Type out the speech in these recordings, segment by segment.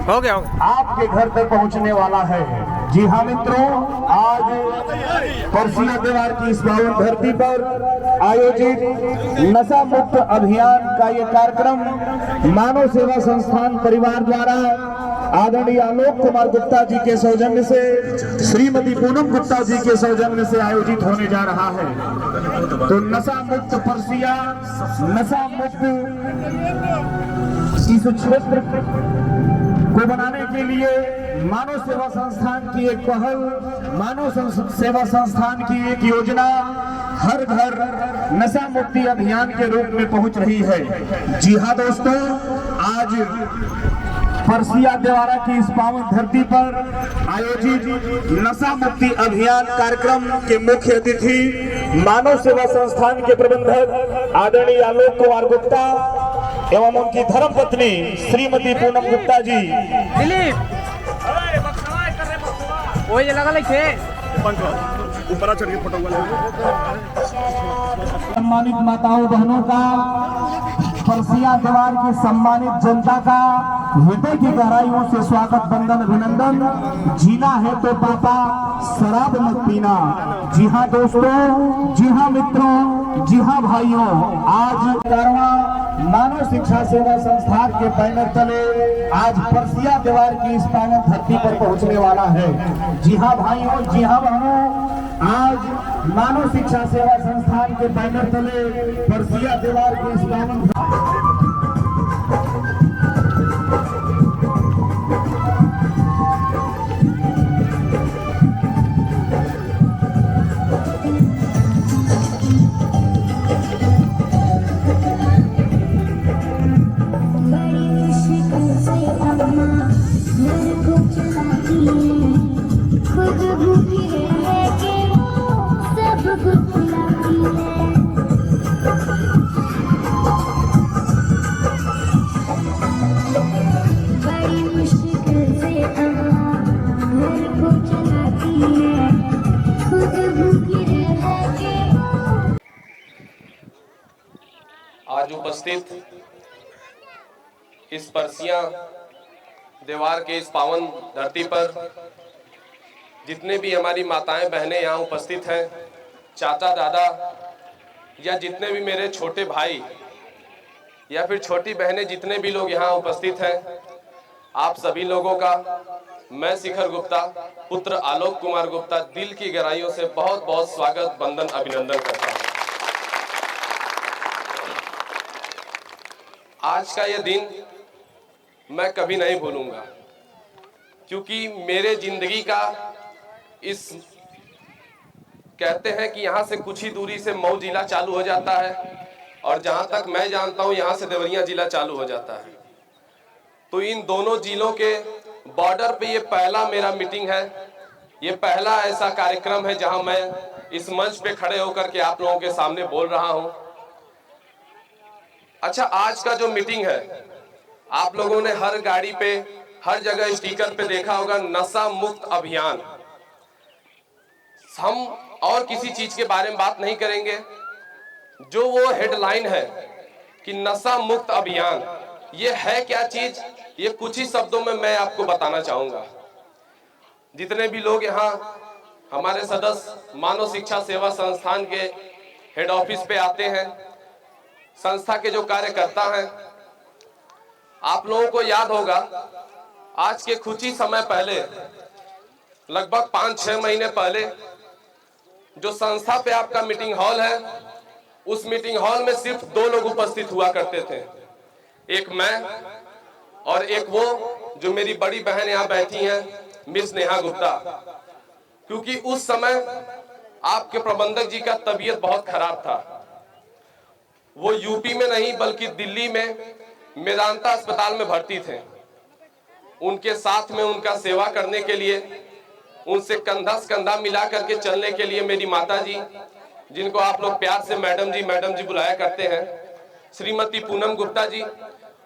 हो गया आपके घर तक पहुंचने वाला है। जी हाँ मित्रों, आज परसिया त्योहार की इस पावन धरती पर आयोजित नशा मुक्त अभियान का ये कार्यक्रम मानव सेवा संस्थान परिवार द्वारा आदरणीय आलोक कुमार गुप्ता जी के सौजन्य से, श्रीमती पूनम गुप्ता जी के सौजन्य से आयोजित होने जा रहा है। तो नशा मुक्त परसिया, नशा मुक्त इस क्षेत्र को बनाने के लिए मानव सेवा संस्थान की एक पहल, मानव सेवा संस्थान की एक योजना हर घर नशा मुक्ति अभियान के रूप में पहुंच रही है। जी हाँ दोस्तों, आज परसिया देवारा की इस पावन धरती पर आयोजित नशा मुक्ति अभियान कार्यक्रम के मुख्य अतिथि मानव सेवा संस्थान के प्रबंधक आदरणीय आलोक कुमार गुप्ता एवं उनकी धर्मपत्नी श्रीमती पूनम गुप्ता जी। सम्मानित माताओं बहनों का, परसिया त्योहार की सम्मानित जनता का हृदय की गहराइयों से स्वागत, वंदन, अभिनंदन। जीना है तो पापा शराब मत पीना। जी हाँ दोस्तों, जी हाँ मित्रों, जी हाँ भाइयों, आज मानव शिक्षा सेवा संस्थान के बैनर तले आज परसिया त्योहार की इस पावन धरती पर पहुंचने वाला है। जी हाँ भाइयों, जी हाँ बहनों, आज मानव शिक्षा सेवा संस्थान के बैनर तले परसिया त्योहार की इस पावन आज उपस्थित इस परसिया देवार के इस पावन धरती पर जितने भी हमारी माताएं बहनें यहाँ उपस्थित हैं, चाचा दादा या जितने भी मेरे छोटे भाई या फिर छोटी बहनें, जितने भी लोग यहाँ उपस्थित हैं, आप सभी लोगों का मैं शिखर गुप्ता पुत्र आलोक कुमार गुप्ता दिल की गहराइयों से बहुत बहुत स्वागत, वंदन, अभिनंदन करता हूँ। आज का यह दिन मैं कभी नहीं भूलूंगा, क्योंकि मेरे जिंदगी का इस कहते हैं कि यहाँ से कुछ ही दूरी से मऊ जिला चालू हो जाता है और जहाँ तक मैं जानता हूँ यहाँ से देवरिया जिला चालू हो जाता है। तो इन दोनों जिलों के बॉर्डर पे ये पहला मेरा मीटिंग है, ये पहला ऐसा कार्यक्रम है जहाँ मैं इस मंच पे खड़े होकर के आप लोगों के सामने बोल रहा हूँ। अच्छा, आज का जो मीटिंग है, आप लोगों ने हर गाड़ी पे, हर जगह स्टिकर पे देखा होगा नशा मुक्त अभियान। हम और किसी चीज के बारे में बात नहीं करेंगे, जो वो हेडलाइन है कि नशा मुक्त अभियान, ये है क्या चीज, ये कुछ ही शब्दों में मैं आपको बताना चाहूंगा। जितने भी लोग यहाँ हमारे सदस्य मानव शिक्षा सेवा संस्थान के हेड ऑफिस पे आते हैं, संस्था के जो कार्यकर्ता हैं, आप लोगों को याद होगा आज के कुछ ही समय पहले, लगभग 5-6 महीने पहले, जो संस्था पे आपका मीटिंग हॉल है, उस मीटिंग हॉल में सिर्फ 2 लोग उपस्थित हुआ करते थे, एक मैं और एक वो जो मेरी बड़ी बहन यहाँ बैठी हैं, मिस नेहा गुप्ता। क्योंकि उस समय आपके प्रबंधक जी का तबीयत बहुत खराब था। वो यूपी में नहीं बल्कि दिल्ली में मेदांता अस्पताल में भर्ती थे। उनके साथ में उनका सेवा करने के लिए, उनसे कंधा से कंधा मिला करके चलने के लिए मेरी माता जी, जिनको आप लोग प्यार से मैडम जी बुलाया करते हैं, श्रीमती पूनम गुप्ता जी,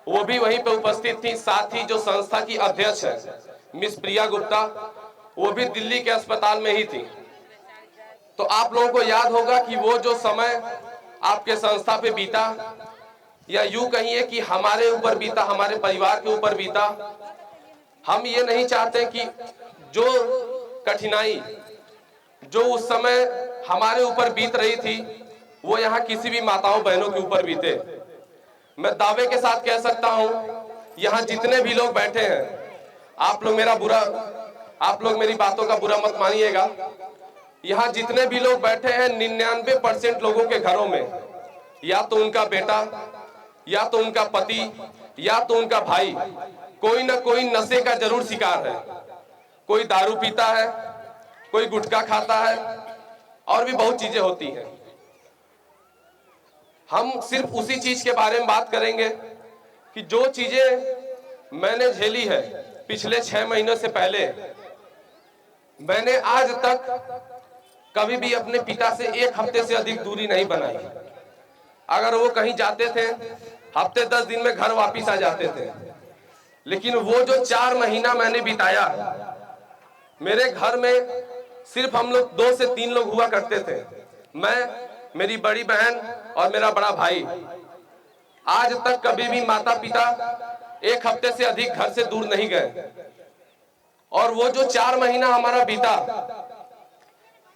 वो भी वहीं पे उपस्थित थी। साथ ही जो संस्था की अध्यक्ष है मिस प्रिया गुप्ता, वो भी दिल्ली के अस्पताल में ही थी। तो आप लोगों को याद होगा कि वो जो समय आपके संस्था पे बीता, या यूं कहिए कि हमारे ऊपर बीता, हमारे परिवार के ऊपर बीता, हम ये नहीं चाहते कि जो कठिनाई जो उस समय हमारे ऊपर बीत रही थी वो यहाँ किसी भी माताओं बहनों के ऊपर बीते। मैं दावे के साथ कह सकता हूँ, यहाँ जितने भी लोग बैठे हैं, आप लोग मेरी बातों का बुरा मत मानिएगा। यहाँ जितने भी लोग बैठे हैं 99% लोगों के घरों में या तो उनका बेटा, या तो उनका पति, या तो उनका भाई कोई ना कोई नशे का जरूर शिकार है। कोई दारू पीता है, कोई गुटखा खाता है, और भी बहुत चीजें होती हैं। हम सिर्फ उसी चीज के बारे में बात करेंगे कि जो चीजें मैंने झेली है पिछले 6 महीनों से पहले। मैंने आज तक कभी भी अपने पिता से 1 हफ्ते से अधिक दूरी नहीं बनाई। अगर वो कहीं जाते थे हफ्ते 10 दिन में घर वापिस आ जाते थे। लेकिन वो जो 4 महीना मैंने बिताया, मेरे घर में सिर्फ हम लोग 2 से 3 लोग हुआ करते थे, मैं, मेरी बड़ी बहन और मेरा बड़ा भाई। आज तक कभी भी माता पिता 1 हफ्ते से अधिक घर से दूर नहीं गए। और वो जो 4 महीना हमारा बीता,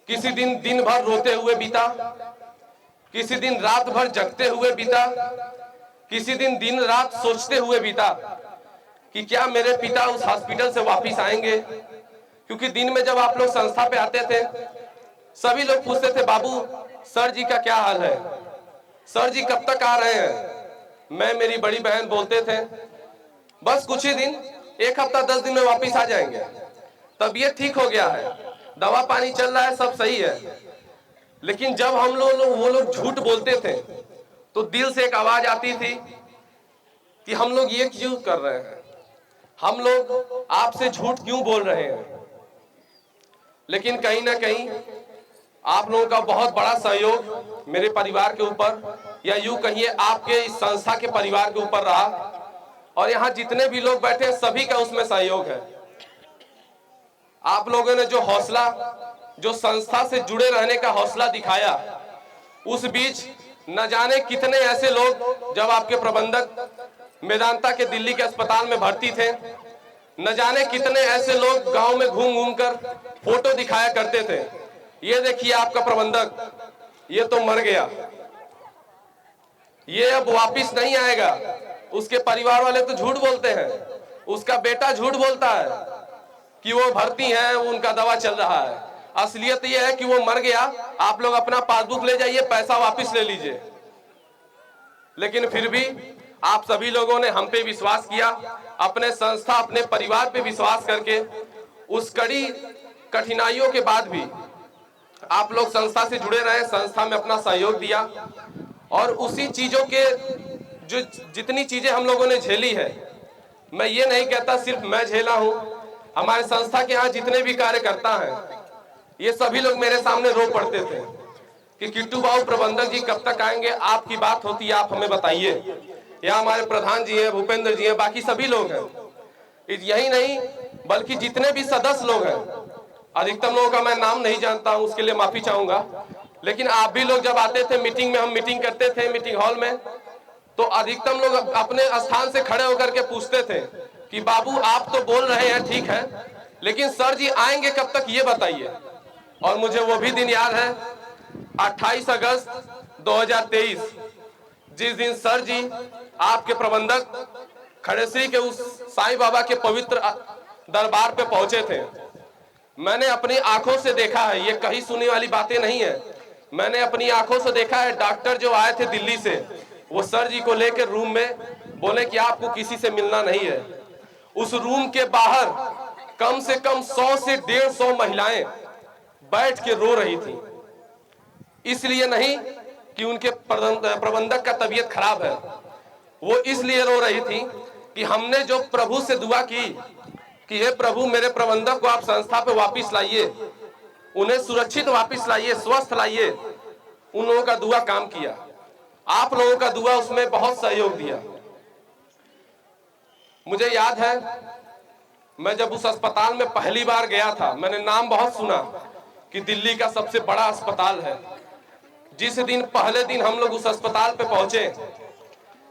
किसी दिन दिन भर रोते हुए बीता, किसी दिन रात भर जगते हुए बीता, किसी दिन रात सोचते हुए बीता कि क्या मेरे पिता उस हॉस्पिटल से वापस आएंगे। क्योंकि दिन में जब आप लोग संस्था पे आते थे, सभी लोग पूछते थे, बाबू सर जी का क्या हाल है, सर जी कब तक आ रहे हैं। मैं, मेरी बड़ी बहन बोलते थे बस कुछ ही दिन, 1 हफ्ता 10 दिन में वापस आ जाएंगे, तबीयत ठीक हो गया है, दवा पानी चल रहा है, सब सही है। लेकिन जब हम वो लोग झूठ बोलते थे तो दिल से एक आवाज आती थी कि हम लोग ये क्यों कर रहे हैं, हम लोग आपसे झूठ क्यों बोल रहे हैं। लेकिन कहीं ना कहीं आप लोगों का बहुत बड़ा सहयोग मेरे परिवार के ऊपर, या यूं कहिए आपके इस संस्था के परिवार के ऊपर रहा। और यहाँ जितने भी लोग बैठे हैं सभी का उसमें सहयोग है। आप लोगों ने जो हौसला, जो संस्था से जुड़े रहने का हौसला दिखाया, उस बीच न जाने कितने ऐसे लोग जब आपके प्रबंधक मेदांता के दिल्ली के अस्पताल में भर्ती थे, न जाने कितने ऐसे लोग गांव में घूम घूम कर फोटो दिखाया करते थे, ये देखिए आपका प्रबंधक, ये तो मर गया, ये अब वापिस नहीं आएगा। उसके परिवार वाले तो झूठ बोलते हैं, उसका बेटा झूठ बोलता है कि वो भर्ती है, उनका दवा चल रहा है। असलियत ये है कि वो मर गया। आप लोग अपना पासबुक ले जाइए, पैसा वापस ले लीजिए। लेकिन फिर भी आप सभी लोगों ने हम पे विश्वास किया, अपने संस्था, अपने परिवार पे विश्वास करके उस कड़ी कठिनाइयों के बाद भी आप लोग संस्था से जुड़े रहे, संस्था में अपना सहयोग दिया। और उसी चीजों के जो जितनी चीजें हम लोगों ने झेली है, मैं ये नहीं कहता सिर्फ मैं झेला हूं, हमारे संस्था के यहाँ जितने भी कार्यकर्ता हैं ये सभी लोग मेरे सामने रो पड़ते थे कि किट्टू बाबू प्रबंधक जी कब तक आएंगे, आपकी बात होती है, आप हमें बताइए। या हमारे प्रधान जी हैं, भूपेंद्र जी हैं, बाकी सभी लोग हैं। यही नहीं बल्कि जितने भी सदस्य लोग हैं, अधिकतम लोगों का मैं नाम नहीं जानता हूं, उसके लिए माफी चाहूंगा। लेकिन आप भी लोग जब आते थे मीटिंग में, हम मीटिंग करते थे मीटिंग हॉल में, तो अधिकतम लोग अपने स्थान से खड़े होकर के पूछते थे कि बाबू आप तो बोल रहे हैं ठीक है, लेकिन सर जी आएंगे कब तक ये बताइए। और मुझे वो भी दिन याद है 28 अगस्त 2023, जिस दिन सर जी आपके प्रबंधक खड़ेश्री के उस साईं बाबा के पवित्र दरबार पे पहुंचे थे। मैंने अपनी आंखों से देखा है, ये कहीं सुनी वाली बातें नहीं है, मैंने अपनी आंखों से देखा है। डॉक्टर जो आए थे दिल्ली से, वो सर जी को लेकर रूम में बोले कि आपको किसी से मिलना नहीं है। उस रूम के बाहर कम से कम 100 से 150 महिलाएं बैठ के रो रही थी। इसलिए नहीं कि उनके प्रबंधक का तबीयत खराब है, वो इसलिए रो रही थी कि हमने जो प्रभु से दुआ की कि हे प्रभु मेरे प्रबंधक को आप संस्था पे वापस लाइए, उन्हें सुरक्षित वापस लाइए, स्वस्थ लाइए। उन लोगों का दुआ काम किया, आप लोगों का दुआ उसमें बहुत सहयोग दिया। मुझे याद है मैं जब उस अस्पताल में पहली बार गया था, मैंने नाम बहुत सुना कि दिल्ली का सबसे बड़ा अस्पताल है। जिस दिन पहले दिन हम लोग उस अस्पताल पे पहुंचे,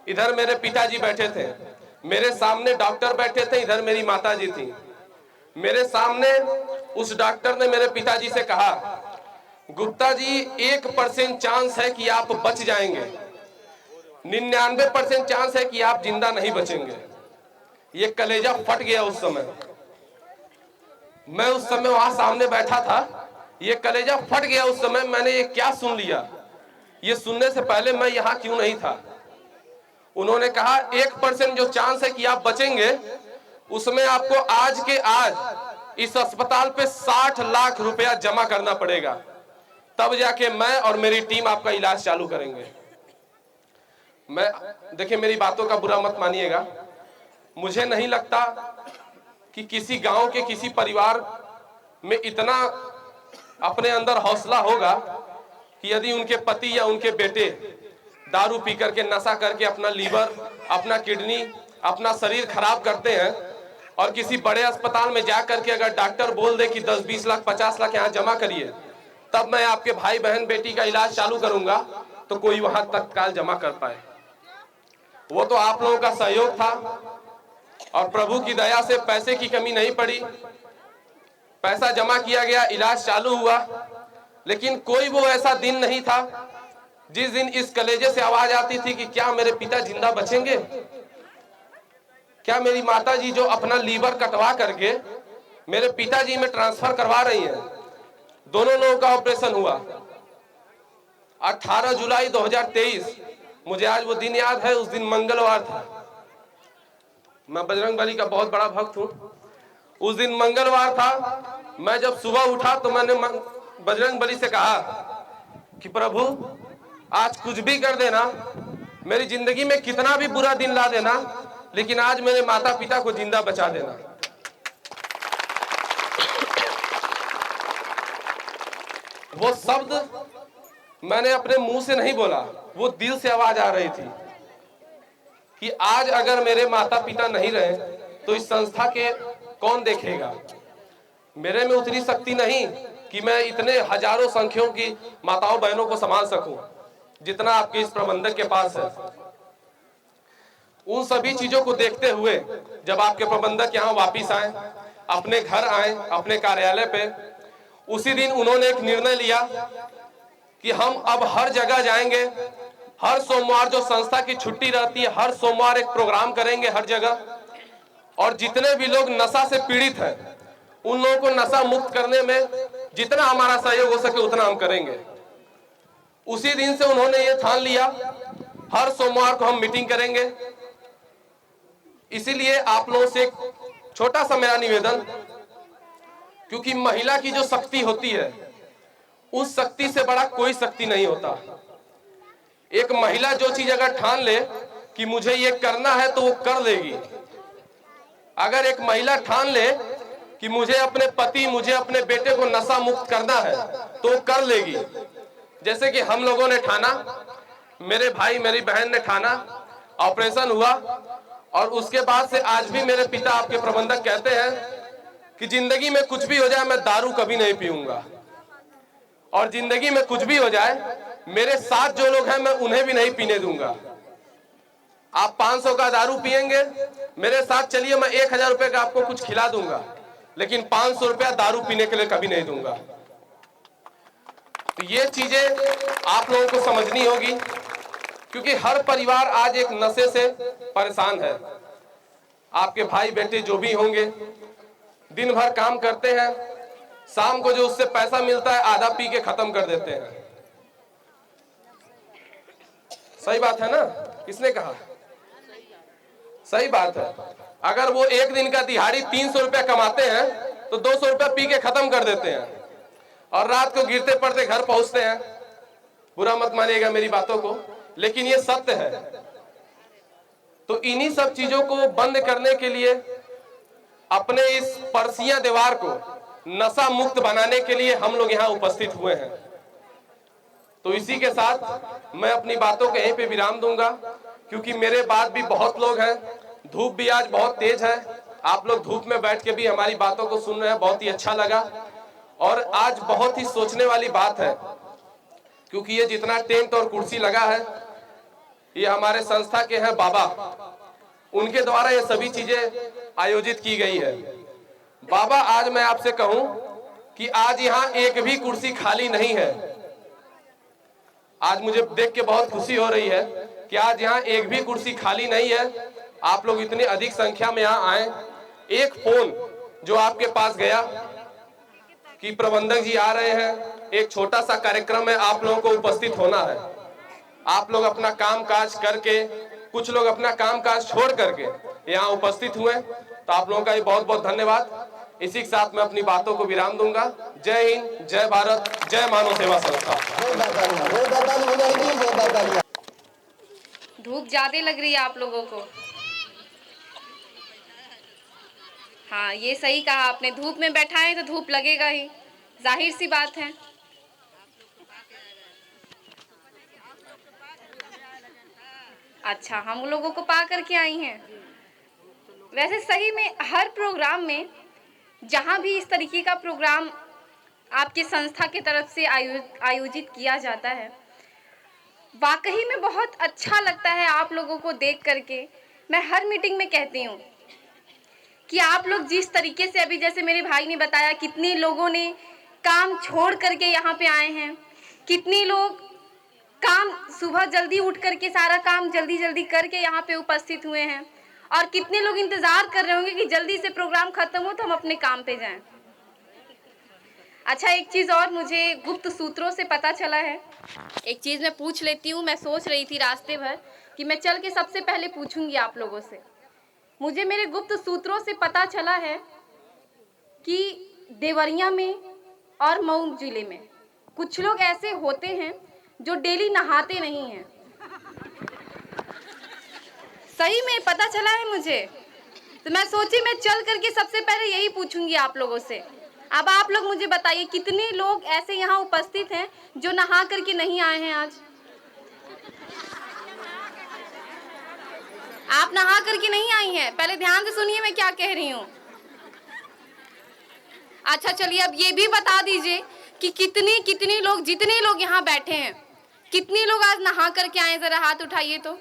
इधर मेरे पिताजी बैठे थे, मेरे सामने डॉक्टर बैठे थे, इधर मेरी माताजी थी। मेरे सामने उस डॉक्टर ने मेरे पिताजी से कहा, गुप्ता जी 1% चांस है कि आप बच जाएंगे, 99% चांस है कि आप जिंदा नहीं बचेंगे। ये कलेजा फट गया उस समय। मैं उस समय वहां सामने बैठा था, ये कलेजा फट गया उस समय। मैंने ये क्या सुन लिया, ये सुनने से पहले मैं यहाँ क्यों नहीं था। उन्होंने कहा 1% जो चांस है कि आप बचेंगे, उसमें आपको आज के आज इस अस्पताल पे 60 लाख रुपया जमा करना पड़ेगा, तब जाके मैं और मेरी टीम आपका इलाज चालू करेंगे। मैं देखिए, मेरी बातों का बुरा मत मानिएगा, मुझे नहीं लगता कि किसी गांव के किसी परिवार में इतना अपने अंदर हौसला होगा कि यदि उनके पति या उनके बेटे दारू पी करके, नशा करके अपना लीवर, अपना किडनी, अपना शरीर खराब करते हैं और किसी बड़े अस्पताल में जा करके अगर डॉक्टर बोल दे कि 10-20 लाख 50 लाख यहाँ जमा करिए, तब मैं आपके भाई बहन बेटी का इलाज चालू करूंगा, तो कोई वहां तत्काल जमा कर पाए। वो तो आप लोगों का सहयोग था और प्रभु की दया से पैसे की कमी नहीं पड़ी, पैसा जमा किया गया, इलाज चालू हुआ। लेकिन कोई वो ऐसा दिन नहीं था जिस दिन इस कलेजे से आवाज आती थी कि क्या मेरे पिता जिंदा बचेंगे, क्या मेरी माता जी जो अपना लीवर कटवा करके मेरे पिताजी में ट्रांसफर करवा रही हैं। दोनों लोगों का ऑपरेशन हुआ 18 जुलाई 2023। मुझे आज वो दिन याद है, उस दिन मंगलवार था। मैं बजरंगबली का बहुत बड़ा भक्त हूं। उस दिन मंगलवार था। मैं जब सुबह उठा तो मैंने बजरंगबली से कहा कि प्रभु आज कुछ भी कर देना, मेरी जिंदगी में कितना भी बुरा दिन ला देना, लेकिन आज मेरे माता पिता को जिंदा बचा देना। वो शब्द मैंने अपने मुंह से नहीं बोला, वो दिल से आवाज आ रही थी कि आज अगर मेरे माता पिता नहीं रहे तो इस संस्था के कौन देखेगा। मेरे में उतनी शक्ति नहीं कि मैं इतने हजारों संख्याओं की माताओं बहनों को संभाल सकूं जितना आपके इस प्रबंधक के पास है। उन सभी चीजों को देखते हुए जब आपके प्रबंधक यहाँ वापिस आए, अपने घर आए, अपने कार्यालय पे, उसी दिन उन्होंने एक निर्णय लिया कि हम अब हर जगह जाएंगे। हर सोमवार जो संस्था की छुट्टी रहती है, हर सोमवार एक प्रोग्राम करेंगे हर जगह, और जितने भी लोग नशा से पीड़ित हैं उन लोगों को नशा मुक्त करने में जितना हमारा सहयोग हो सके उतना हम करेंगे। उसी दिन से उन्होंने ये ठान लिया, हर सोमवार को हम मीटिंग करेंगे। इसीलिए आप लोगों से एक छोटा सा मेरा निवेदन, क्योंकि महिला की जो शक्ति होती है उस शक्ति से बड़ा कोई शक्ति नहीं होता। एक महिला जो चीज अगर ठान ले कि मुझे ये करना है तो वो कर लेगी। अगर एक महिला ठान ले कि मुझे अपने पति, मुझे अपने बेटे को नशा मुक्त करना है तो वो कर लेगी। जैसे कि हम लोगों ने ठाना, मेरे भाई मेरी बहन ने ठाना, ऑपरेशन हुआ, और उसके बाद से आज भी मेरे पिता आपके प्रबंधक कहते हैं कि जिंदगी में कुछ भी हो जाए मैं दारू कभी नहीं पीऊंगा, और जिंदगी में कुछ भी हो जाए मेरे साथ जो लोग हैं मैं उन्हें भी नहीं पीने दूंगा। आप 500 का दारू पिएंगे, मेरे साथ चलिए, मैं 1000 रुपए का आपको कुछ खिला दूंगा, लेकिन 500 रुपया दारू पीने के लिए कभी नहीं दूंगा। तो ये चीजें आप लोगों को समझनी होगी, क्योंकि हर परिवार आज एक नशे से परेशान है। आपके भाई बेटे जो भी होंगे दिन भर काम करते हैं, शाम को जो उससे पैसा मिलता है आधा पी के खत्म कर देते हैं। सही बात है ना? किसने कहा? सही बात है। अगर वो एक दिन का दिहाड़ी 300 रुपया कमाते हैं तो 200 रुपया पी के खत्म कर देते हैं और रात को गिरते पड़ते घर पहुंचते हैं। बुरा मत मानिएगा मेरी बातों को, लेकिन ये सत्य है। तो इन्हीं सब चीजों को बंद करने के लिए, अपने इस परसिया दीवार को नशा मुक्त बनाने के लिए हम लोग यहाँ उपस्थित हुए हैं। तो इसी के साथ मैं अपनी बातों को यहीं पे विराम दूंगा, क्योंकि मेरे बाद भी बहुत लोग हैं। धूप भी आज बहुत तेज है, आप लोग धूप में बैठ के भी हमारी बातों को सुन रहे हैं, बहुत ही अच्छा लगा। और आज बहुत ही सोचने वाली बात है, क्योंकि ये जितना टेंट और कुर्सी लगा है ये हमारे संस्था के हैं बाबा, उनके द्वारा ये सभी चीजें आयोजित की गई है। बाबा, आज मैं आपसे कहूं कि आज यहाँ एक भी कुर्सी खाली नहीं है। आज मुझे देख के बहुत खुशी हो रही है कि आज यहाँ एक भी कुर्सी खाली नहीं है। आप लोग इतनी अधिक संख्या में यहाँ आए। एक फोन जो आपके पास गया कि प्रबंधक जी आ रहे हैं, एक छोटा सा कार्यक्रम है, आप लोगों को उपस्थित होना है। आप लोग अपना काम काज करके, कुछ लोग अपना काम काज छोड़ करके यहाँ उपस्थित हुए, तो आप लोगों का ये बहुत बहुत धन्यवाद। इसी के साथ मैं अपनी बातों को विराम दूंगा। जय हिंद, जय भारत, जय मानव सेवा संस्था। धूप ज्यादा लग रही है आप लोगों को। हाँ, ये सही कहा आपने, धूप में बैठा है तो धूप लगेगा ही, जाहिर सी बात है। अच्छा, हम लोगों को पा करके आई हैं। वैसे सही में हर प्रोग्राम में, जहाँ भी इस तरीके का प्रोग्राम आपकी संस्था की तरफ से आयोजित किया जाता है, वाकई में बहुत अच्छा लगता है आप लोगों को देख करके। मैं हर मीटिंग में कहती हूँ कि आप लोग जिस तरीके से, अभी जैसे मेरे भाई ने बताया, कितने लोगों ने काम छोड़ करके यहाँ पे आए हैं, कितने लोग काम सुबह जल्दी उठ करके सारा काम जल्दी जल्दी करके यहाँ पे उपस्थित हुए हैं, और कितने लोग इंतजार कर रहे होंगे कि जल्दी से प्रोग्राम खत्म हो तो हम अपने काम पे जाएं। अच्छा, एक चीज़ और मुझे गुप्त सूत्रों से पता चला है। एक चीज़ मैं पूछ लेती हूँ। मैं सोच रही थी रास्ते भर कि मैं चल के सबसे पहले पूछूंगी आप लोगों से। मुझे मेरे गुप्त सूत्रों से पता चला है कि देवरिया में और मऊ जिले में कुछ लोग ऐसे होते हैं जो डेली नहाते नहीं हैं। सही में पता चला है मुझे, तो मैं सोची मैं चल करके सबसे पहले यही पूछूंगी आप लोगों से। अब आप लोग मुझे बताइए, कितने लोग ऐसे यहाँ उपस्थित हैं जो नहा करके नहीं आए हैं आज? आप नहा करके नहीं आई हैं? पहले ध्यान से सुनिए मैं क्या कह रही हूँ। अच्छा चलिए, अब ये भी बता दीजिए कि कितने लोग, जितने लोग यहाँ बैठे हैं, कितने लोग आज नहा करके आए? जरा हाथ उठाइए तो।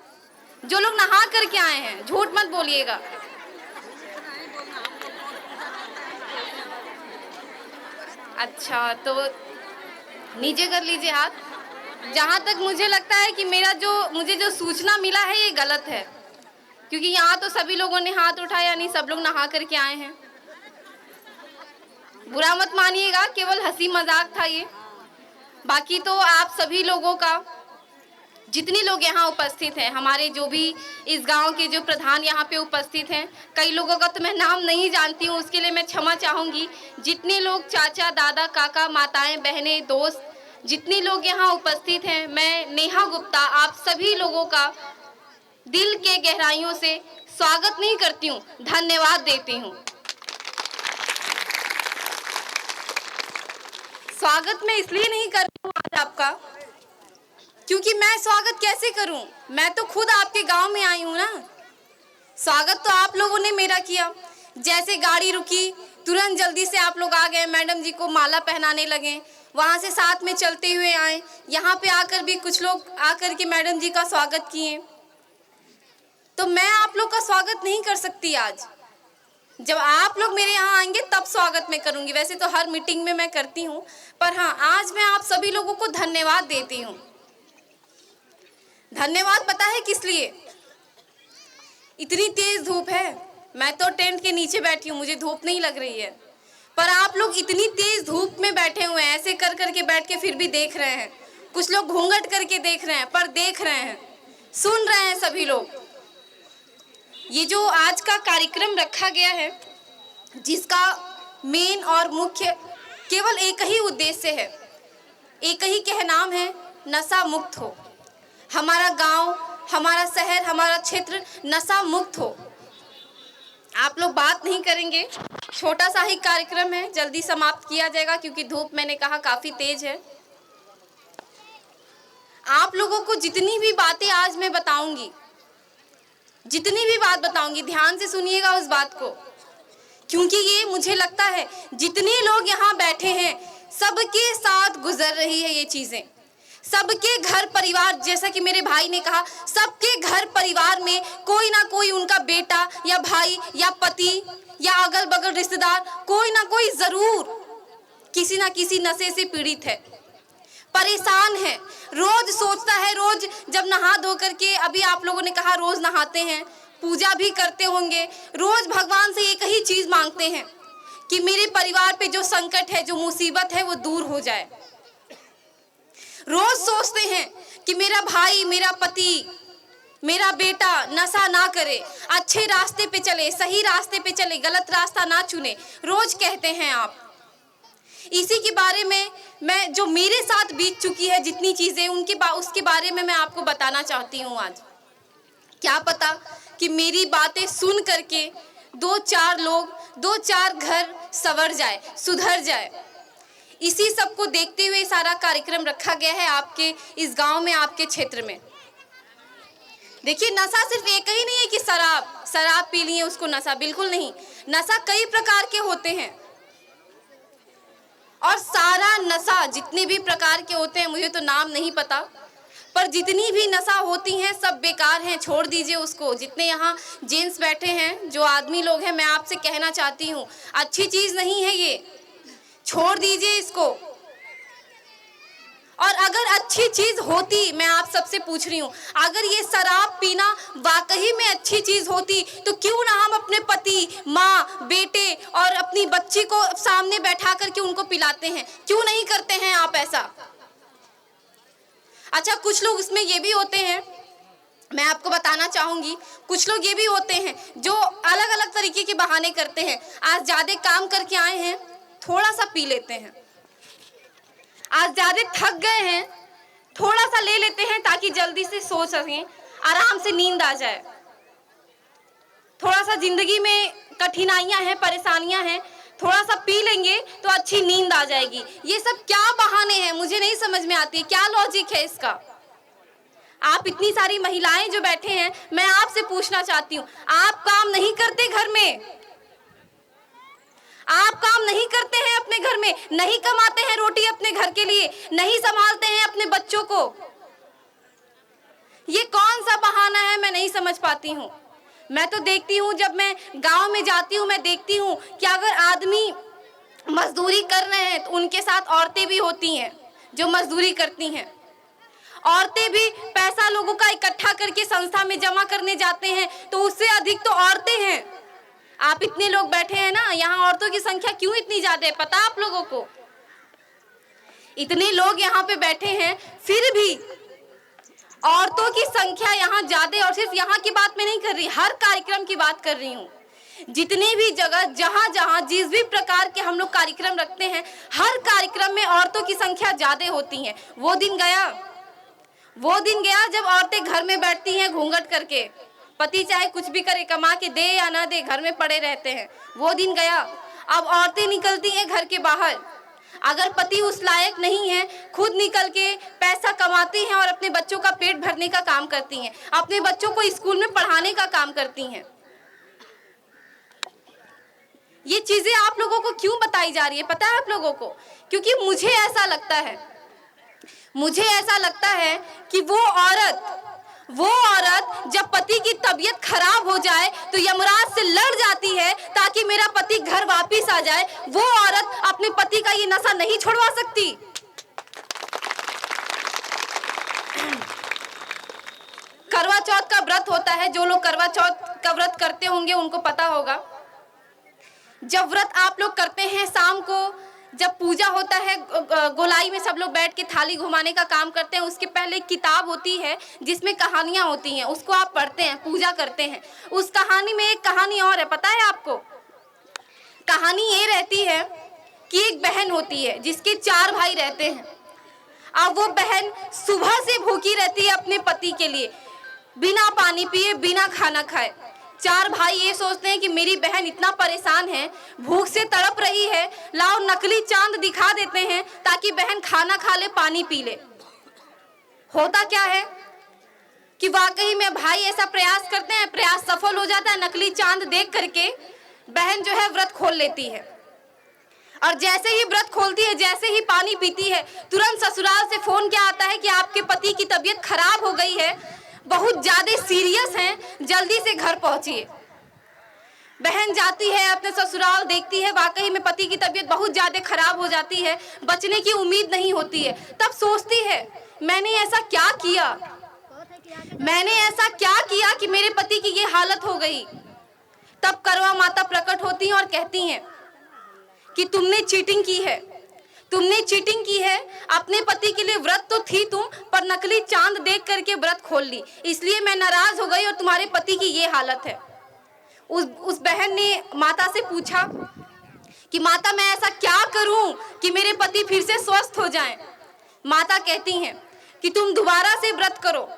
जो लोग नहा करके आए हैं, झूठ मत बोलिएगा। अच्छा, तो नीचे कर लीजिए हाथ। जहाँ तक मुझे लगता है कि मुझे जो सूचना मिला है ये गलत है, क्योंकि यहाँ तो सभी लोगों ने हाथ उठाया नहीं, सब लोग नहा करके आए हैं। बुरा मत मानिएगा, केवल हंसी मजाक था ये। बाकी तो आप सभी लोगों का, जितने लोग यहाँ उपस्थित हैं, हमारे जो भी इस गांव के जो प्रधान यहाँ पे उपस्थित हैं, कई लोगों का तो मैं नाम नहीं जानती हूँ, उसके लिए मैं क्षमा चाहूँगी। जितने लोग चाचा, दादा, काका, माताएं, बहनें, दोस्त, जितने लोग यहाँ उपस्थित हैं, मैं नेहा गुप्ता आप सभी लोगों का दिल के गहराइयों से स्वागत नहीं करती हूँ, धन्यवाद देती हूँ। स्वागत मैं इसलिए नहीं कर रही हूँ आज आपका, क्योंकि मैं स्वागत कैसे करूं? मैं तो खुद आपके गांव में आई हूं ना। स्वागत तो आप लोगों ने मेरा किया। जैसे गाड़ी रुकी, तुरंत जल्दी से आप लोग आ गए, मैडम जी को माला पहनाने लगे, वहां से साथ में चलते हुए आए, यहाँ पे आकर भी कुछ लोग आकर के मैडम जी का स्वागत किए। तो मैं आप लोग का स्वागत नहीं कर सकती आज। जब आप लोग मेरे यहाँ आएंगे तब स्वागत मैं करूंगी। वैसे तो हर मीटिंग में मैं करती हूँ, पर हाँ, आज मैं आप सभी लोगों को धन्यवाद देती हूँ। धन्यवाद पता है किस लिए? इतनी तेज धूप है, मैं तो टेंट के नीचे बैठी हूँ, मुझे धूप नहीं लग रही है, पर आप लोग इतनी तेज धूप में बैठे हुए हैं, ऐसे कर करके बैठ के फिर भी देख रहे हैं। कुछ लोग घूंघट करके देख रहे हैं, पर देख रहे हैं, सुन रहे हैं सभी लोग। ये जो आज का कार्यक्रम रखा गया है, जिसका मेन और मुख्य केवल एक ही उद्देश्य है, एक ही कहनाम है, नशा मुक्त हो। हमारा गांव, हमारा शहर, हमारा क्षेत्र नशा मुक्त हो। आप लोग बात नहीं करेंगे, छोटा सा ही कार्यक्रम है, जल्दी समाप्त किया जाएगा क्योंकि धूप मैंने कहा काफी तेज है। आप लोगों को जितनी भी बातें आज मैं बताऊंगी, जितनी भी बात बताऊंगी, ध्यान से सुनिएगा उस बात को, क्योंकि ये मुझे लगता है जितने लोग यहाँ बैठे हैं सबके साथ गुजर रही है ये चीजें, सबके घर परिवार, जैसा कि मेरे भाई ने कहा, सबके घर परिवार में कोई ना कोई उनका बेटा या भाई या पति या अगल बगल रिश्तेदार कोई ना कोई जरूर किसी ना किसी नशे से पीड़ित है, परेशान है, रोज सोचता है, रोज जब नहा धो करके, अभी आप लोगों ने कहा रोज नहाते हैं, पूजा भी करते होंगे, रोज भगवान से एक ही चीज मांगते हैं कि मेरे परिवार पे जो संकट है, जो मुसीबत है, वो दूर हो जाए। रोज सोचते हैं कि मेरा भाई, मेरा पति, मेरा बेटा नशा ना करे, अच्छे रास्ते पे चले, सही रास्ते पे चले, गलत रास्ता ना चुने, रोज कहते हैं आप। इसी के बारे में मैं, जो मेरे साथ बीत चुकी है जितनी चीजें, उसके बारे में मैं आपको बताना चाहती हूँ आज। क्या पता कि मेरी बातें सुन करके 2-4 लोग, 2-4 घर संवर जाए, सुधर जाए। इसी सब को देखते हुए सारा कार्यक्रम रखा गया है आपके इस गांव में, आपके क्षेत्र में। देखिए, नशा सिर्फ एक ही नहीं है कि शराब पी लिए उसको नशा, बिल्कुल नहीं। नशा कई प्रकार के होते हैं और सारा नशा जितने भी प्रकार के होते हैं, मुझे तो नाम नहीं पता, पर जितनी भी नशा होती हैं सब बेकार हैं, छोड़ दीजिए उसको। जितने यहाँ जेंट्स बैठे हैं, जो आदमी लोग हैं, मैं आपसे कहना चाहती हूँ, अच्छी चीज नहीं है ये, छोड़ दीजिए इसको। और अगर अच्छी चीज होती, मैं आप सबसे पूछ रही हूँ, अगर ये शराब पीना वाकई में अच्छी चीज होती तो क्यों ना हम अपने पति, माँ, बेटे और अपनी बच्ची को सामने बैठा करके उनको पिलाते हैं? क्यों नहीं करते हैं आप ऐसा? अच्छा, कुछ लोग इसमें ये भी होते हैं, मैं आपको बताना चाहूंगी, कुछ लोग ये भी होते हैं जो अलग अलग तरीके के बहाने करते हैं। आज ज्यादा काम करके आए हैं, थोड़ा सा पी लेते हैं। आज ज्यादा थक गए हैं, थोड़ा सा ले लेते हैं ताकि जल्दी से सो सकें, आराम से नींद आ जाए। थोड़ा सा जिंदगी में कठिनाइयां हैं, परेशानियां हैं, थोड़ा सा पी लेंगे तो अच्छी नींद आ जाएगी। ये सब क्या बहाने हैं, मुझे नहीं समझ में आती, क्या लॉजिक है इसका? आप इतनी सारी महिलाएं जो बैठे हैं, मैं आपसे पूछना चाहती हूँ, आप काम नहीं करते घर में? आप काम नहीं करते हैं अपने घर में? नहीं कमाते हैं रोटी अपने घर के लिए? नहीं संभालते हैं अपने बच्चों को? ये कौन सा बहाना है, मैं नहीं समझ पाती हूँ। मैं तो देखती हूँ, जब मैं गांव में जाती हूँ, मैं देखती हूँ कि अगर आदमी मजदूरी कर रहे हैं तो उनके साथ औरतें भी होती हैं जो मजदूरी करती हैं। औरतें भी पैसा लोगों का इकट्ठा करके संस्था में जमा करने जाते हैं, तो उससे अधिक तो औरतें हैं। आप इतने लोग बैठे हैं ना, यहाँ औरतों की संख्या क्यों इतनी ज्यादा है पता आप लोगों को? इतने लोग यहाँ पे बैठे हैं, फिर भी औरतों की संख्या यहाँ ज्यादा। और सिर्फ यहाँ की बात मैं नहीं कर रही, हर कार्यक्रम की बात कर रही हूँ। जितने भी जगह, जहाँ जहाँ जिस भी प्रकार के हम लोग कार्यक्रम रखते हैं, हर कार्यक्रम में औरतों की संख्या ज्यादा होती है। वो दिन गया जब औरतें घर में बैठती हैं घूंघट करके, पति चाहे कुछ भी करे, कमा के दे या ना दे, घर में पड़े रहते हैं। वो दिन गया। अब औरतें निकलती हैं घर के बाहर, अगर पति उस लायक नहीं है, खुद निकल के पैसा कमाती हैं और अपने बच्चों का पेट भरने का काम करती हैं, अपने बच्चों को स्कूल में पढ़ाने का काम करती हैं। ये चीजें आप लोगों को क्यों बताई जा रही है पता है आप लोगों को? क्योंकि मुझे ऐसा लगता है कि वो औरत जब पति की तबीयत खराब हो जाए तो यमराज से लड़ जाती है ताकि मेरा पति घर वापस आ जाए। वो औरत अपने पति का ये नशा नहीं छुड़वा सकती। करवा चौथ का व्रत होता है, जो लोग करवा चौथ का व्रत करते होंगे उनको पता होगा। जब व्रत आप लोग करते हैं, शाम को जब पूजा होता है, गोलाई में सब लोग बैठ के थाली घुमाने का काम करते हैं, उसके पहले एक किताब होती है जिसमें कहानियां होती हैं, उसको आप पढ़ते हैं, पूजा करते हैं। उस कहानी में एक कहानी और है, पता है आपको? कहानी ये रहती है कि एक बहन होती है जिसके 4 भाई रहते हैं। अब वो बहन सुबह से भूखी रहती है अपने पति के लिए, बिना पानी पिए, बिना खाना खाए। 4 भाई ये सोचते हैं कि मेरी बहन इतना परेशान है, भूख से तड़प रही है, लाओ नकली चांद दिखा देते हैं ताकि बहन खाना खा ले, पानी पी ले। होता क्या है कि वाकई में भाई ऐसा प्रयास करते हैं, प्रयास सफल हो जाता है, नकली चांद देख करके बहन जो है व्रत खोल लेती है। और जैसे ही व्रत खोलती है, जैसे ही पानी पीती है, तुरंत ससुराल से फोन क्या आता है कि आपके पति की तबीयत खराब हो गई है, बहुत ज्यादा सीरियस हैं, जल्दी से घर पहुंचिए। बहन जाती है अपने ससुराल, देखती है वाकई में पति की तबीयत बहुत ज्यादा खराब हो जाती है, बचने की उम्मीद नहीं होती है। तब सोचती है मैंने ऐसा क्या किया, मैंने ऐसा क्या किया कि मेरे पति की ये हालत हो गई। तब करवा माता प्रकट होती हैं और कहती हैं कि तुमने चीटिंग की है, तुमने चीटिंग की है। अपने पति के लिए व्रत तो थी तुम, पर नकली चांद देख करके व्रत खोल ली, इसलिए मैं नाराज हो गई और तुम्हारे पति की ये हालत है। उस बहन ने माता से पूछा कि माता मैं ऐसा क्या करूं कि मेरे पति फिर से स्वस्थ हो जाएं। माता कहती हैं कि तुम दोबारा से व्रत करो,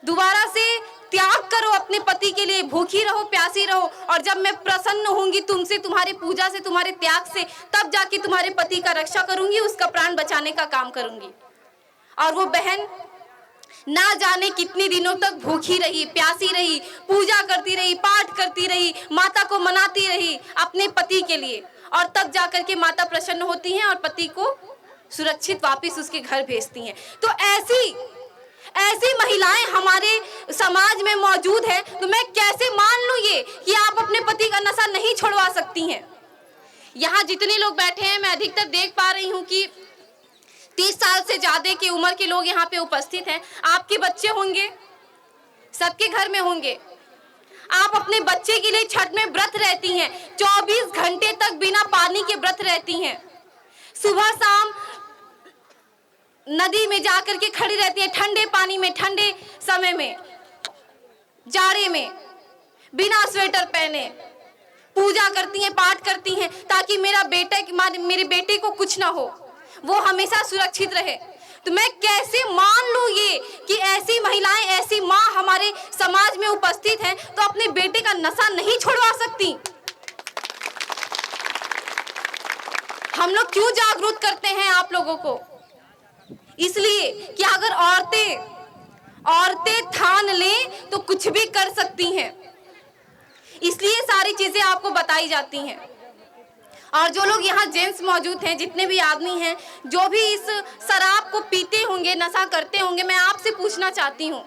दोबारा से त्याग करो अपने पति के लिए, भूखी रहो, प्यासी रहो, और जब मैं प्रसन्न होंगी तुमसे, तुम्हारी पूजा से, तुम्हारे त्याग से, तब जाके तुम्हारे पति का रक्षा करूंगी, उसका प्राण बचाने का काम करूंगी। और वो बहन ना जाने कितने दिनों तक भूखी रही, प्यासी रही, पूजा करती रही, पाठ करती रही, माता को मनाती रही अपने पति के लिए, और तब जाकर के माता प्रसन्न होती हैं और पति को सुरक्षित वापस उसके घर भेजती हैं। तो ऐसी महिलाएं हमारे समाज में मौजूद है, तो मैं कैसे मान लूं ये कि आप अपने पति का नशा नहीं छुड़वा सकती हैं। यहाँ जितने लोग बैठे हैं, मैं अधिकतर देख पा रही हूँ कि 30 साल से ज्यादा की उम्र के लोग यहाँ पे उपस्थित हैं। आपके बच्चे होंगे, सबके घर में होंगे। आप अपने बच्चे के लिए छठ में व्रत रहती हैं, 24 घंटे तक बिना पानी के व्रत रहती हैं, सुबह शाम नदी में जाकर के खड़ी रहती है, ठंडे पानी में, ठंडे समय में, जाड़े में, बिना स्वेटर पहने पूजा करती हैं, पाठ करती हैं, ताकि मेरे बेटे को कुछ ना हो, वो हमेशा सुरक्षित रहे। तो मैं कैसे मान लूं ये कि ऐसी महिलाएं, ऐसी माँ हमारे समाज में उपस्थित हैं, तो अपने बेटे का नशा नहीं छुड़वा सकती। हम लोग क्यों जागरूक करते हैं आप लोगों को? इसलिए कि अगर औरतें ठान लें तो कुछ भी कर सकती हैं, इसलिए सारी चीजें आपको बताई जाती हैं। और जो लोग यहाँ जेंट्स मौजूद हैं, जितने भी आदमी हैं, जो भी इस शराब को पीते होंगे, नशा करते होंगे, मैं आपसे पूछना चाहती हूँ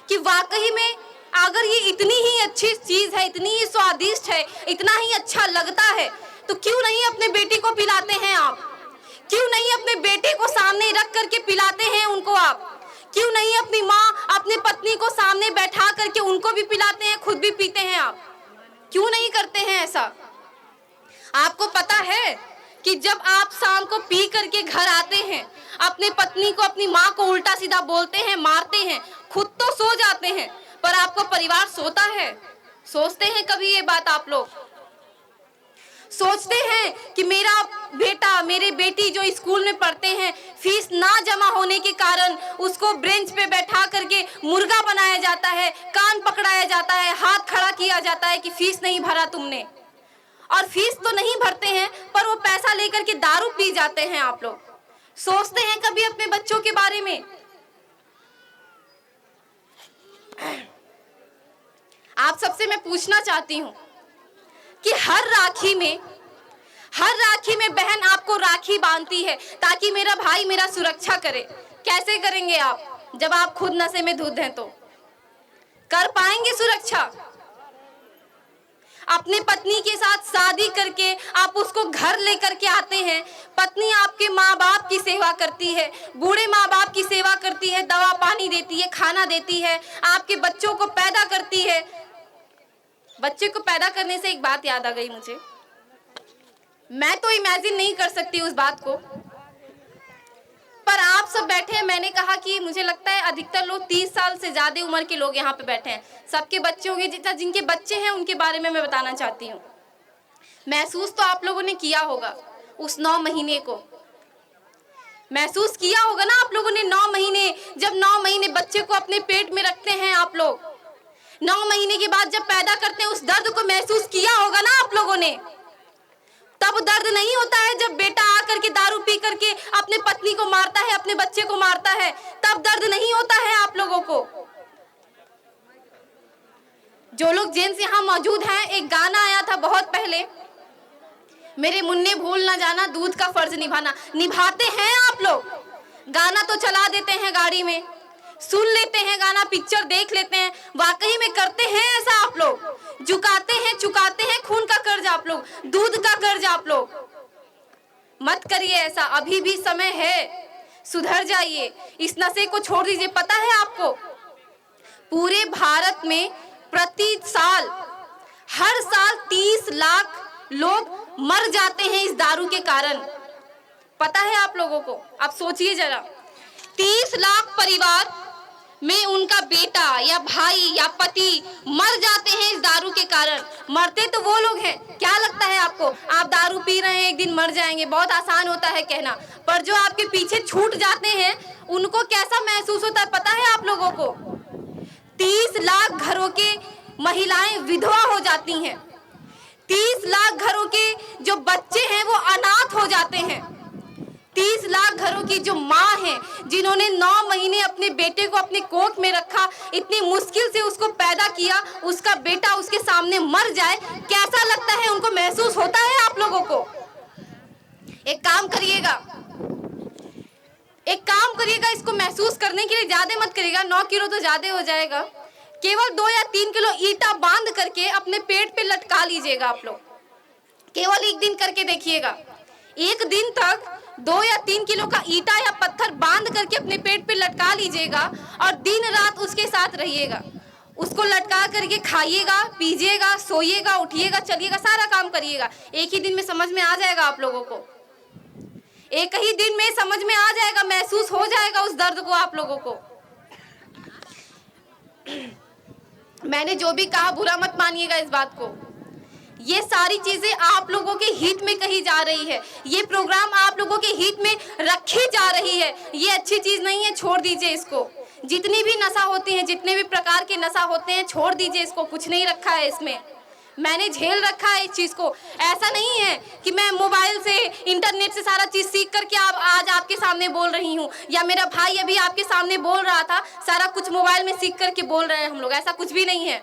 कि वाकई में अगर ये इतनी ही अच्छी चीज है, इतनी ही स्वादिष्ट है, इतना ही अच्छा लगता है, तो क्यों नहीं अपने बेटी को पिलाते हैं आप? क्यों नहीं अपने बेटे को सामने रख करके पिलाते हैं उनको आप? क्यों नहीं अपनी माँ, अपनी पत्नी को सामने बैठा करके उनको भी पिलाते हैं, खुद भी पीते हैं आप? क्यों नहीं करते हैं ऐसा? आपको पता है कि जब आप शाम को पी करके घर आते हैं, अपने पत्नी को, अपनी माँ को उल्टा सीधा बोलते हैं, मारते हैं, खुद तो सो जाते हैं, पर आपको परिवार सोता है? सोचते हैं कभी ये बात आप लोग? सोचते हैं कि मेरा बेटा, मेरी बेटी जो स्कूल में पढ़ते हैं, फीस ना जमा होने के कारण उसको बेंच पे बैठा करके मुर्गा बनाया जाता है, कान पकड़ाया जाता है, हाथ खड़ा किया जाता है कि फीस नहीं भरा तुमने। और फीस तो नहीं भरते हैं, पर वो पैसा लेकर के दारू पी जाते हैं। आप लोग सोचते हैं कभी अपने बच्चों के बारे में? आप सबसे मैं पूछना चाहती हूँ कि हर राखी में बहन आपको राखी बांधती है ताकि मेरा भाई मेरा सुरक्षा करे। कैसे करेंगे आप जब आप खुद नशे में धुत हैं? तो कर पाएंगे सुरक्षा? अपने पत्नी के साथ शादी करके आप उसको घर लेकर के आते हैं, पत्नी आपके माँ बाप की सेवा करती है, बूढ़े माँ बाप की सेवा करती है, दवा पानी देती है, खाना देती है, आपके बच्चों को पैदा करती है। बच्चे को पैदा करने से एक बात याद आ गई मुझे, मैं तो इमेजिन नहीं कर सकती उस बात को, पर आप सब बैठे हैं, मैंने कहा कि मुझे लगता है अधिकतर लोग 30 साल से ज्यादा उम्र के लोग यहाँ पे बैठे हैं। सबके बच्चे होंगे, जिनके बच्चे हैं उनके बारे में मैं बताना चाहती हूँ। महसूस तो आप लोगों ने किया होगा उस 9 महीने को, महसूस किया होगा ना आप लोगों ने 9 महीने, जब 9 महीने बच्चे को अपने पेट में रखते हैं आप लोग, 9 महीने के बाद जब पैदा करते हैं, उस दर्द को महसूस किया होगा ना आप लोगों ने। तब दर्द नहीं होता है जब बेटा आकर के दारू पी करके अपने पत्नी को मारता है, अपने बच्चे को मारता है, तब दर्द नहीं होता है आप लोगों को। जो लोग जेंट्स यहाँ मौजूद हैं, एक गाना आया था बहुत पहले, मेरे मुन्ने भूल ना जाना, दूध का फर्ज निभाना। निभाते हैं आप लोग। गाना तो चला देते हैं गाड़ी में, सुन लेते हैं गाना, पिक्चर देख लेते हैं, वाकई में करते हैं ऐसा आप लोग? चुकाते हैं खून का कर्ज आप लोग, दूध का कर्ज आप लोग। मत करिए ऐसा, अभी भी समय है, सुधर जाइए, इस नशे को छोड़ दीजिए। पता है आपको, पूरे भारत में प्रति साल, हर साल 30 लाख लोग मर जाते हैं इस दारू के कारण। पता है आप लोगों को? आप सोचिए जरा, 30 लाख परिवार में उनका बेटा या भाई या पति मर जाते हैं इस दारू के कारण। मरते तो वो लोग हैं। क्या लगता है आपको? आप दारू पी रहे हैं, एक दिन मर जाएंगे, बहुत आसान होता है कहना, पर जो आपके पीछे छूट जाते हैं उनको कैसा महसूस होता है पता है आप लोगों को? 30 लाख घरों के महिलाएं विधवा हो जाती हैं, 30 लाख घरों के जो बच्चे हैं वो अनाथ हो जाते हैं, 30 लाख घरों की जो माँ है जिन्होंने 9 महीने अपने बेटे को अपने कोख में रखा, इतनी मुश्किल से उसको पैदा किया, उसका बेटा उसके सामने मर जाए, कैसा लगता है उनको? महसूस होता है आप लोगों को? एक काम करिएगा, इसको महसूस करने के लिए ज्यादा मत करिएगा, 9 किलो तो ज्यादा हो जाएगा, केवल 2 या 3 किलो ईंटा बांध करके अपने पेट पे लटका लीजिएगा आप लोग। केवल एक दिन करके देखिएगा, एक दिन तक 2 या 3 किलो का ईंटा या पत्थर बांध करके अपने पेट पे लटका लीजिएगा और दिन रात उसके साथ रहिएगा। उसको लटका करके खाइएगा, पीजिएगा, सोइएगा, उठिएगा, चलिएगा, सारा काम करिएगा। एक ही दिन में समझ में आ जाएगा आप लोगों को, एक ही दिन में समझ में आ जाएगा, महसूस हो जाएगा उस दर्द को आप लोगों को। मैंने जो भी कहा बुरा मत मानिएगा इस बात को। ये सारी चीजें आप लोगों के हित में कही जा रही है, ये प्रोग्राम आप लोगों के हित में रखी जा रही है। ये अच्छी चीज नहीं है, छोड़ दीजिए इसको। जितनी भी नशा होती है, जितने भी प्रकार के नशा होते हैं, छोड़ दीजिए इसको, कुछ नहीं रखा है इसमें। मैंने झेल रखा है इस चीज को। ऐसा नहीं है कि मैं मोबाइल से, इंटरनेट से सारा चीज सीख करके आज आपके सामने बोल रही हूँ, या मेरा भाई अभी आपके सामने बोल रहा था, सारा कुछ मोबाइल में सीख करके बोल रहे हैं हम लोग। ऐसा कुछ भी नहीं है।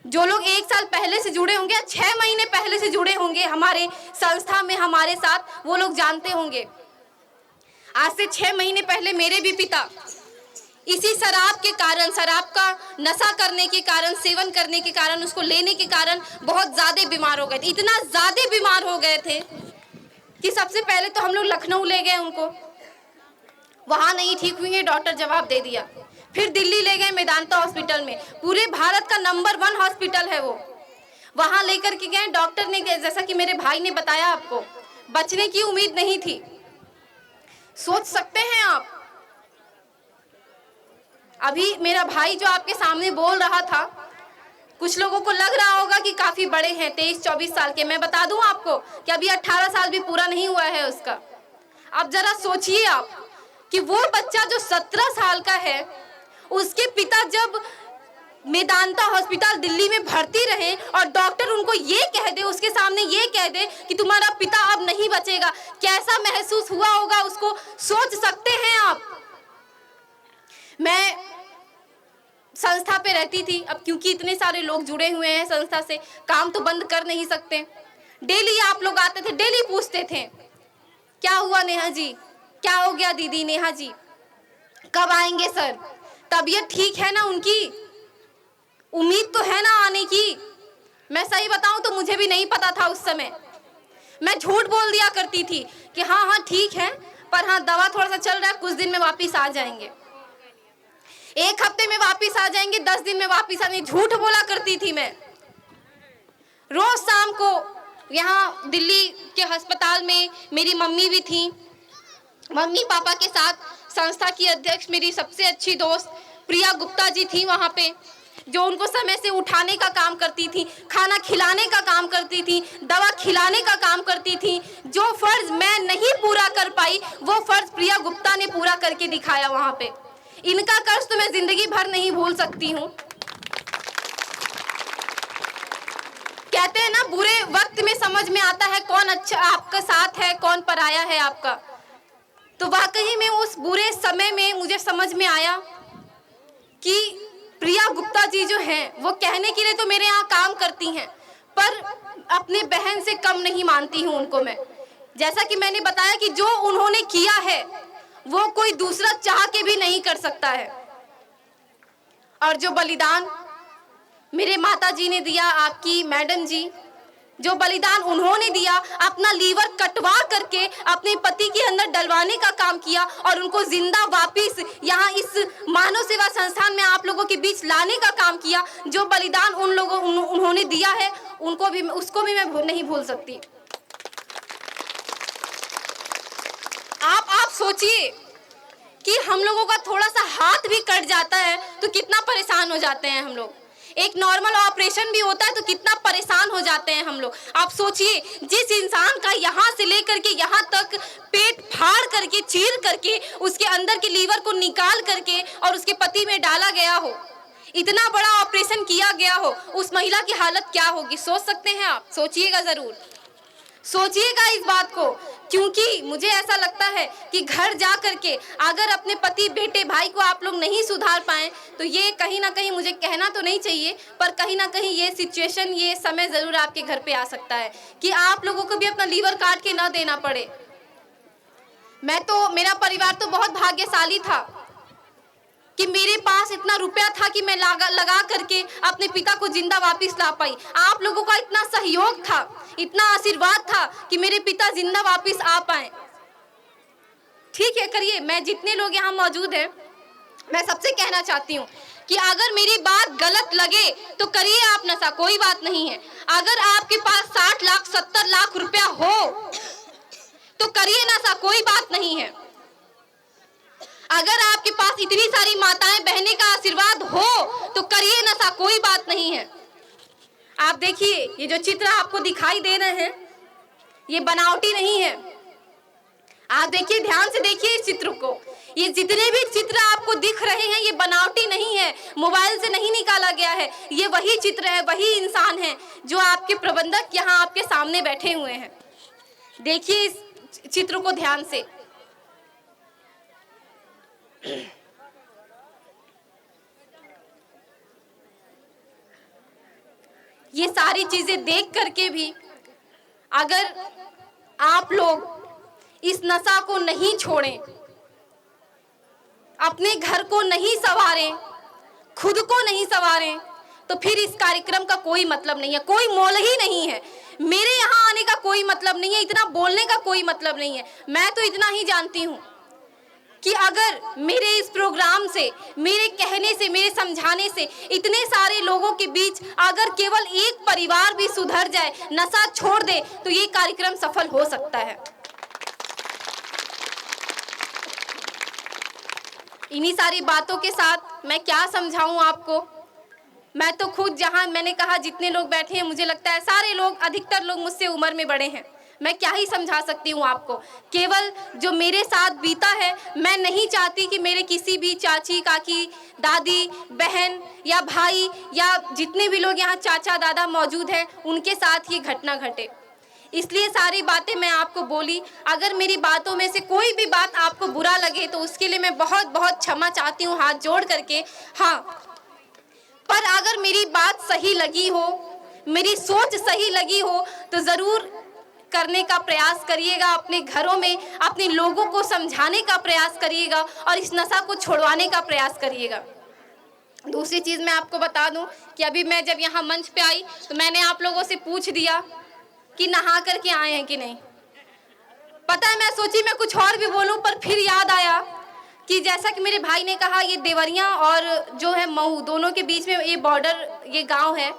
जो लोग 1 साल पहले से जुड़े होंगे, 6 महीने पहले से जुड़े होंगे हमारे संस्था में हमारे साथ, वो लोग जानते होंगे। आज से 6 महीने पहले मेरे भी पिता इसी शराब के कारण, शराब का नशा करने के कारण, सेवन करने के कारण, उसको लेने के कारण बहुत ज़्यादा बीमार हो गए थे। इतना ज़्यादा बीमार हो गए थे कि सबसे पहले तो हम लोग लखनऊ ले गए उनको, वहाँ नहीं ठीक हुई, डॉक्टर जवाब दे दिया। फिर दिल्ली ले गए मेदांता हॉस्पिटल में, पूरे भारत का नंबर 1 हॉस्पिटल है वो। वहाँ लेकर के गए, डॉक्टर ने, जैसा कि मेरे भाई ने बताया आपको, बचने की उम्मीद नहीं थी। सोच सकते हैं आप, अभी मेरा भाई जो आपके सामने बोल रहा था, कुछ लोगों को लग रहा होगा कि काफ़ी बड़े हैं, 23-24 साल के। मैं बता दूं आपको कि अभी 18 साल भी पूरा नहीं हुआ है उसका। अब जरा सोचिए आप कि वो बच्चा जो 17 साल का है, उसके पिता जब मेदांता हॉस्पिटल दिल्ली में भर्ती रहे और डॉक्टर उनको ये कह दे, उसके सामने ये कह दे कि तुम्हारा पिता अब नहीं बचेगा, कैसा महसूस हुआ होगा उसको, सोच सकते हैं आप। मैं संस्था पे रहती थी, अब क्योंकि इतने सारे लोग जुड़े हुए हैं संस्था से, काम तो बंद कर नहीं सकते। डेली आप लोग आते थे, डेली पूछते थे क्या हुआ नेहा जी, क्या हो गया दीदी, नेहा जी कब आएंगे सर, तबीयत ठीक है ना उनकी, उम्मीद तो है ना आने की। मैं सही बताऊं तो मुझे भी नहीं पता था उस समय, मैं झूठ बोल दिया करती थी कि हाँ हाँ ठीक है, पर हाँ दवा थोड़ा सा चल रहा है, कुछ दिन में वापिस आ जाएंगे, 1 हफ्ते में वापिस आ जाएंगे, 10 दिन में वापिस आने, झूठ बोला करती थी मैं। रोज शाम को यहाँ दिल्ली के अस्पताल में मेरी मम्मी भी थी, मम्मी पापा के साथ संस्था की अध्यक्ष मेरी सबसे अच्छी दोस्त प्रिया गुप्ता जी थी वहाँ पे, जो उनको समय से उठाने का काम करती थी, खाना खिलाने का काम करती थी, दवा खिलाने का काम करती थी। जो फर्ज मैं नहीं पूरा कर पाई, वो फर्ज प्रिया गुप्ता ने पूरा करके दिखाया वहाँ पे। इनका कर्ज तो मैं जिंदगी भर नहीं भूल सकती हूँ। कहते हैं ना, बुरे वक्त में समझ में आता है कौन अच्छा आपका साथ है, कौन पराया है आपका। तो वाकई में उस बुरे समय में मुझे समझ में आया कि प्रिया गुप्ता जी जो हैं, वो कहने के लिए तो मेरे यहाँ काम करती हैं, पर अपने बहन से कम नहीं मानती हूँ उनको मैं। जैसा कि मैंने बताया कि जो उन्होंने किया है वो कोई दूसरा चाह के भी नहीं कर सकता है। और जो बलिदान मेरे माता जी ने दिया, आपकी मैडम जी, जो बलिदान उन्होंने दिया, अपना लीवर कटवा करके अपने पति के अंदर डलवाने का काम किया और उनको जिंदा वापिस यहाँ इस मानव सेवा संस्थान में आप लोगों के बीच लाने का काम किया। जो बलिदान उन्होंने दिया है उसको भी मैं नहीं भूल सकती। आप सोचिए कि हम लोगों का थोड़ा सा हाथ भी कट जाता है तो कितना परेशान हो जाते हैं हम लोग। एक नॉर्मल ऑपरेशन भी होता है तो कितना परेशान हो जाते हैं हम लोग। आप सोचिए, जिस इंसान का यहाँ से लेकर के यहाँ तक पेट फाड़ करके, चीर करके, उसके अंदर के लीवर को निकाल करके और उसके पति में डाला गया हो, इतना बड़ा ऑपरेशन किया गया हो, उस महिला की हालत क्या होगी? सोच सकते हैं आप? सोचिएगा, जरूर सोचिएगा इस बात को। क्योंकि मुझे ऐसा लगता है कि घर जा करके अगर अपने पति, बेटे, भाई को आप लोग नहीं सुधार पाए तो ये कहीं ना कहीं, मुझे कहना तो नहीं चाहिए, पर कहीं ना कहीं ये सिचुएशन, ये समय जरूर आपके घर पे आ सकता है कि आप लोगों को भी अपना लीवर काट के ना देना पड़े। मेरा परिवार तो बहुत भाग्यशाली था कि मेरे पास इतना रुपया था कि मैं लगा करके अपने पिता को जिंदा वापस ला पाई। आप लोगों का इतना सहयोग था, इतना आशीर्वाद था कि मेरे पिता जिंदा वापस आ पाए। ठीक है, करिए। मैं जितने लोग यहाँ मौजूद हैं, मैं सबसे कहना चाहती हूँ कि अगर मेरी बात गलत लगे तो करिए आप नशा, कोई बात नहीं है। अगर आपके पास 60 लाख 70 लाख रुपया हो तो करिए नशा, कोई बात नहीं है। अगर आपके पास इतनी सारी माताएं बहनें का आशीर्वाद हो तो करिए नशा, कोई बात नहीं है। आप देखिए, ये जो चित्र आपको दिखाई दे रहे हैं ये बनावटी नहीं है। आप देखिए, ध्यान से देखिए इस चित्र को। ये जितने भी चित्र आपको दिख रहे हैं ये बनावटी नहीं है, मोबाइल से नहीं निकाला गया है। ये वही चित्र है, वही इंसान है जो आपके प्रबंधक यहाँ आपके सामने बैठे हुए हैं। देखिए इस चित्र को ध्यान से। ये सारी चीजें देख करके भी अगर आप लोग इस नशा को नहीं छोड़ें, अपने घर को नहीं संवारें, खुद को नहीं संवारें, तो फिर इस कार्यक्रम का कोई मतलब नहीं है, कोई मोल ही नहीं है। मेरे यहाँ आने का कोई मतलब नहीं है, इतना बोलने का कोई मतलब नहीं है। मैं तो इतना ही जानती हूँ कि अगर मेरे इस प्रोग्राम से, मेरे कहने से, मेरे समझाने से इतने सारे लोगों के बीच अगर केवल एक परिवार भी सुधर जाए, नशा छोड़ दे, तो ये कार्यक्रम सफल हो सकता है। इन्हीं सारी बातों के साथ मैं क्या समझाऊं आपको। मैं तो खुद, जहां मैंने कहा जितने लोग बैठे हैं, मुझे लगता है सारे लोग, अधिकतर लोग मुझसे उम्र में बड़े हैं। मैं क्या ही समझा सकती हूँ आपको। केवल जो मेरे साथ बीता है, मैं नहीं चाहती कि मेरे किसी भी चाची, काकी, दादी, बहन या भाई या जितने भी लोग यहाँ चाचा दादा मौजूद हैं उनके साथ ये घटना घटे। इसलिए सारी बातें मैं आपको बोली। अगर मेरी बातों में से कोई भी बात आपको बुरा लगे तो उसके लिए मैं बहुत बहुत क्षमा चाहती हूँ हाथ जोड़ करके। हाँ, पर अगर मेरी बात सही लगी हो, मेरी सोच सही लगी हो तो ज़रूर करने का प्रयास करिएगा। अपने घरों में अपने लोगों को समझाने का प्रयास करिएगा और इस नशा को छुड़वाने का प्रयास करिएगा। दूसरी चीज़ मैं आपको बता दूं कि अभी मैं जब यहाँ मंच पे आई तो मैंने आप लोगों से पूछ दिया कि नहा करके आए हैं कि नहीं। पता है, मैं सोची मैं कुछ और भी बोलूं, पर फिर याद आया कि जैसा कि मेरे भाई ने कहा, ये देवरिया और जो है मऊ, दोनों के बीच में ये बॉर्डर, ये गाँव है।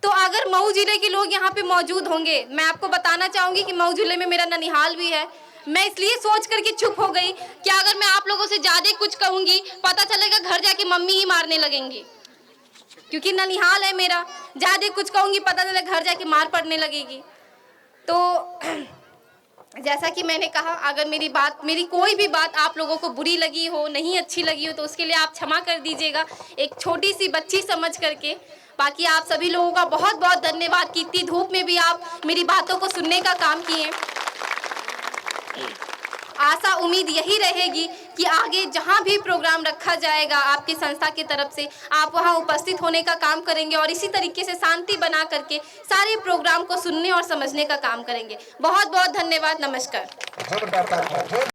तो अगर मऊ जिले के लोग यहाँ पे मौजूद होंगे, मैं आपको बताना चाहूँगी कि मऊ जिले में मेरा ननिहाल भी है। मैं इसलिए सोच करके चुप हो गई कि अगर मैं आप लोगों से ज़्यादा कुछ कहूँगी, पता चलेगा घर जाके मम्मी ही मारने लगेंगी, क्योंकि ननिहाल है मेरा। ज़्यादा कुछ कहूँगी, पता चलेगा घर जाके मार पड़ने लगेगी। तो जैसा कि मैंने कहा, अगर मेरी कोई भी बात आप लोगों को बुरी लगी हो, नहीं अच्छी लगी हो, तो उसके लिए आप क्षमा कर दीजिएगा, एक छोटी सी बच्ची समझ करके। बाकी आप सभी लोगों का बहुत बहुत धन्यवाद कि इतनी धूप में भी आप मेरी बातों को सुनने का काम किए। आशा उम्मीद यही रहेगी कि आगे जहां भी प्रोग्राम रखा जाएगा आपकी संस्था की तरफ से आप वहां उपस्थित होने का काम करेंगे और इसी तरीके से शांति बना करके सारे प्रोग्राम को सुनने और समझने का काम करेंगे। बहुत बहुत धन्यवाद। नमस्कार।